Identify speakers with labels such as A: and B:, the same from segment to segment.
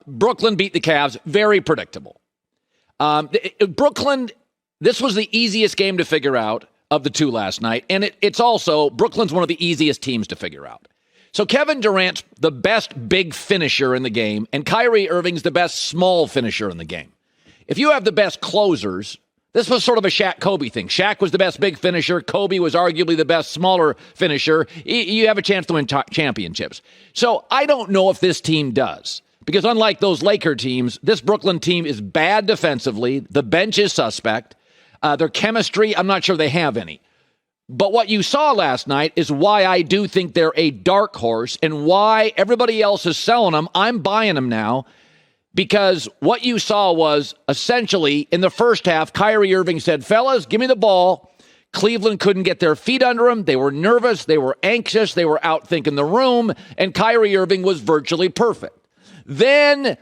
A: Brooklyn beat the Cavs. Very predictable. Brooklyn, this was the easiest game to figure out of the two last night. And it's also, Brooklyn's one of the easiest teams to figure out. So Kevin Durant's the best big finisher in the game, and Kyrie Irving's the best small finisher in the game. If you have the best closers, this was sort of a Shaq-Kobe thing. Shaq was the best big finisher. Kobe was arguably the best smaller finisher. You have a chance to win championships. So I don't know if this team does. Because unlike those Laker teams, this Brooklyn team is bad defensively. The bench is suspect. Their chemistry, I'm not sure they have any. But what you saw last night is why I do think they're a dark horse and why everybody else is selling them. I'm buying them now because what you saw was essentially in the first half, Kyrie Irving said, fellas, give me the ball. Cleveland couldn't get their feet under them. They were nervous. They were anxious. They were outthinking the room. And Kyrie Irving was virtually perfect. Then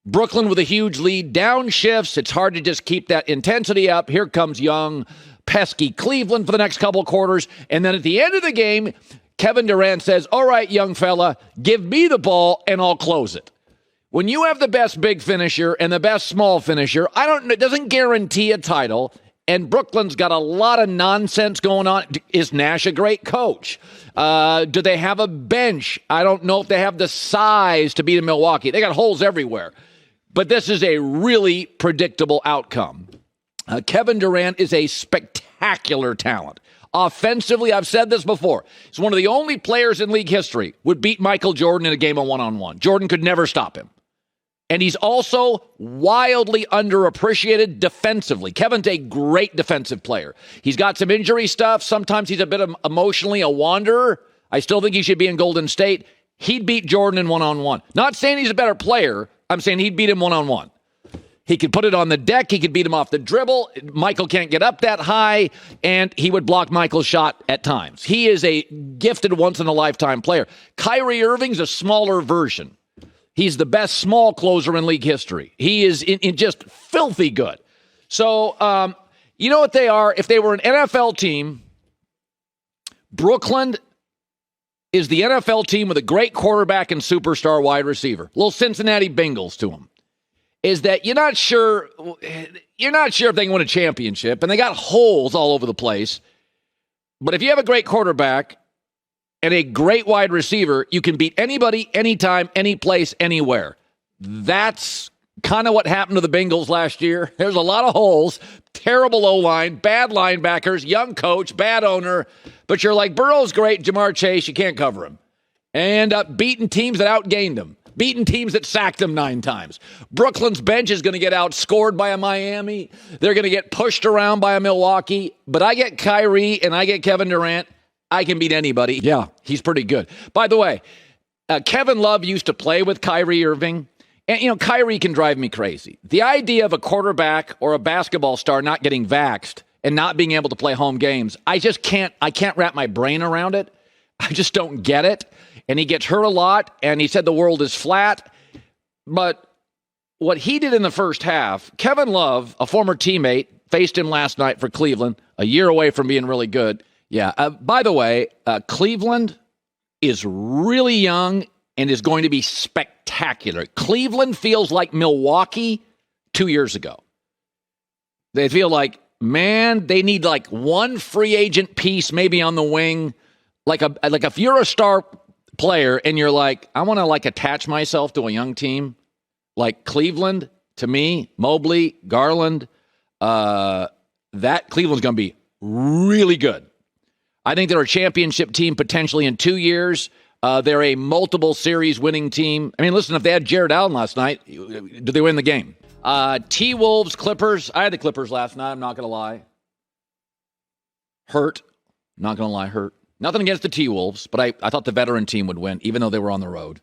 A: Brooklyn with a huge lead, downshifts. It's hard to just keep that intensity up. Here comes young, pesky Cleveland for the next couple of quarters. And then at the end of the game, Kevin Durant says, all right, young fella, give me the ball and I'll close it. When you have the best big finisher and the best small finisher, it doesn't guarantee a title. And Brooklyn's got a lot of nonsense going on. Is Nash a great coach? Do they have a bench? I don't know if they have the size to beat in Milwaukee. They got holes everywhere. But this is a really predictable outcome. Kevin Durant is a spectacular talent. Offensively, I've said this before, he's one of the only players in league history would beat Michael Jordan in a game of one-on-one. Jordan could never stop him. And he's also wildly underappreciated defensively. Kevin's a great defensive player. He's got some injury stuff. Sometimes he's a bit emotionally a wanderer. I still think he should be in Golden State. He'd beat Jordan in one-on-one. Not saying he's a better player. I'm saying he'd beat him one-on-one. He could put it on the deck. He could beat him off the dribble. Michael can't get up that high, and he would block Michael's shot at times. He is a gifted once-in-a-lifetime player. Kyrie Irving's a smaller version. He's the best small closer in league history. He is in just filthy good. So, you know what they are? If they were an NFL team, Brooklyn is the NFL team with a great quarterback and superstar wide receiver. Little Cincinnati Bengals to them. Is that you're not sure if they can win a championship, and they got holes all over the place. But if you have a great quarterback and a great wide receiver, you can beat anybody, anytime, any place, anywhere. That's kind of what happened to the Bengals last year. There's a lot of holes, terrible O-line, bad linebackers, young coach, bad owner. But you're like, Burrow's great, Jamar Chase, you can't cover him. And end up beating teams that outgained them. Beating teams that sacked them 9 times. Brooklyn's bench is going to get outscored by a Miami. They're going to get pushed around by a Milwaukee. But I get Kyrie and I get Kevin Durant. I can beat anybody. Yeah, he's pretty good. By the way, Kevin Love used to play with Kyrie Irving. And, Kyrie can drive me crazy. The idea of a quarterback or a basketball star not getting vaxxed and not being able to play home games, I can't wrap my brain around it. I just don't get it. And he gets hurt a lot, and he said the world is flat. But what he did in the first half, Kevin Love, a former teammate, faced him last night for Cleveland, a year away from being really good. Yeah, by the way, Cleveland is really young and is going to be spectacular. Cleveland feels like Milwaukee 2 years ago. They feel like, man, they need like one free agent piece maybe on the wing. Like if you're a star player and you're like, I want to like attach myself to a young team like Cleveland, to me, Mobley, Garland, that Cleveland's going to be really good. I think they're a championship team potentially in 2 years. They're a multiple series winning team. I mean, listen, if they had Jared Allen last night, do they win the game? T-Wolves, Clippers. I had the Clippers last night. I'm not going to lie. Hurt. Not going to lie, hurt. Nothing against the T-Wolves, but I thought the veteran team would win, even though they were on the road.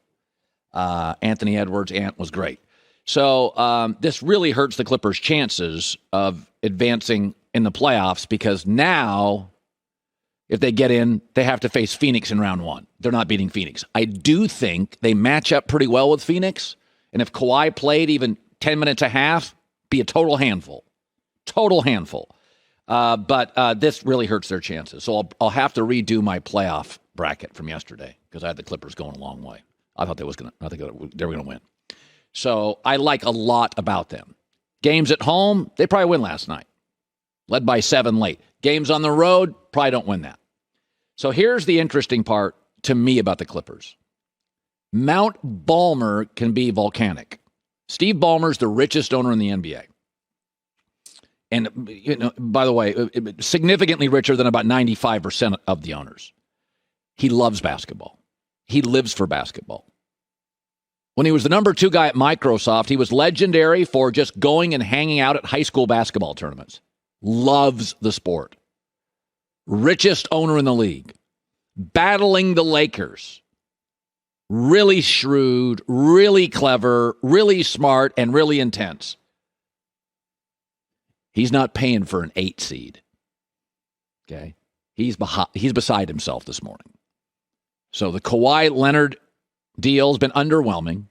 A: Anthony Edwards, Ant was great. So this really hurts the Clippers' chances of advancing in the playoffs because now, if they get in, they have to face Phoenix in round 1. They're not beating Phoenix. I do think they match up pretty well with Phoenix, and if Kawhi played even 10 minutes a half, be a total handful. Total handful. But this really hurts their chances. So I'll have to redo my playoff bracket from yesterday because I had the Clippers going a long way. I thought they were going to win. So I like a lot about them. Games at home, they probably win last night. Led by 7 late. Games on the road, probably don't win that. So here's the interesting part to me about the Clippers. Mount Balmer can be volcanic. Steve Ballmer's the richest owner in the NBA. And, by the way, significantly richer than about 95% of the owners. He loves basketball. He lives for basketball. When he was the number 2 guy at Microsoft, he was legendary for just going and hanging out at high school basketball tournaments. Loves the sport. Richest owner in the league. Battling the Lakers. Really shrewd, really clever, really smart, and really intense. He's not paying for an 8 seed. Okay? He's beside himself this morning. So the Kawhi Leonard deal has been underwhelming.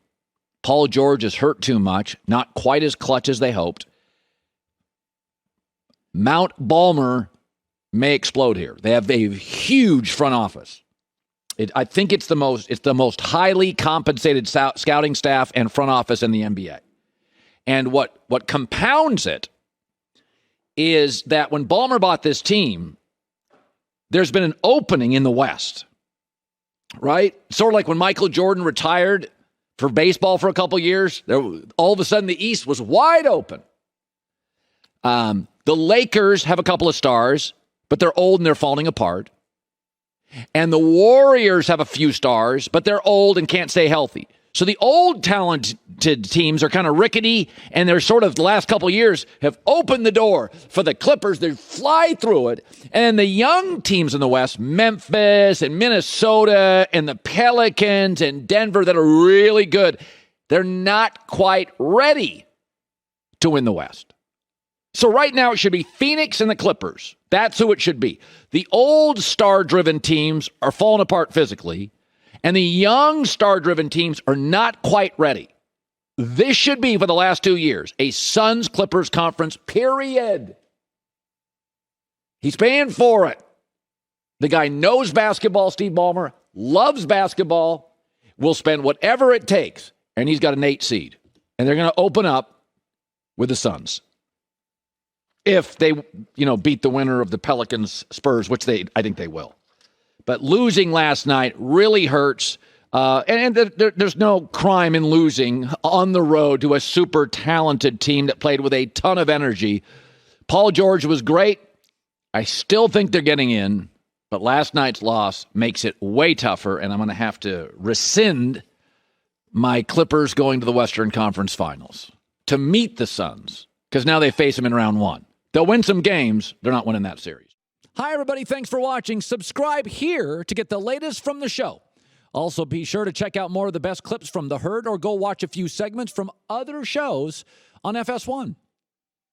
A: Paul George is hurt too much, not quite as clutch as they hoped. Mount Balmer may explode here. They have a huge front office. I think it's the most highly compensated scouting staff and front office in the NBA. And what compounds it is that when Ballmer bought this team, there's been an opening in the West, right? Sort of like when Michael Jordan retired for baseball for a couple years, all of a sudden the East was wide open. The Lakers have a couple of stars, but they're old and they're falling apart. And the Warriors have a few stars, but they're old and can't stay healthy. So the old talented teams are kind of rickety, and they're sort of the last couple of years have opened the door for the Clippers to fly through it. And the young teams in the West, Memphis and Minnesota and the Pelicans and Denver that are really good, they're not quite ready to win the West. So right now it should be Phoenix and the Clippers. That's who it should be. The old star-driven teams are falling apart physically, and the young star-driven teams are not quite ready. This should be, for the last 2 years, a Suns-Clippers conference, period. He's paying for it. The guy knows basketball, Steve Ballmer, loves basketball, will spend whatever it takes, and he's got an 8 seed. And they're going to open up with the Suns. If they, beat the winner of the Pelicans Spurs, which I think they will. But losing last night really hurts. And there's no crime in losing on the road to a super talented team that played with a ton of energy. Paul George was great. I still think they're getting in. But last night's loss makes it way tougher. And I'm going to have to rescind my Clippers going to the Western Conference Finals to meet the Suns. Because now they face them in round 1. They'll win some games. They're not winning that series. Hi, everybody. Thanks for watching. Subscribe here to get the latest from the show. Also, be sure to check out more of the best clips from The Herd or go watch a few segments from other shows on FS1.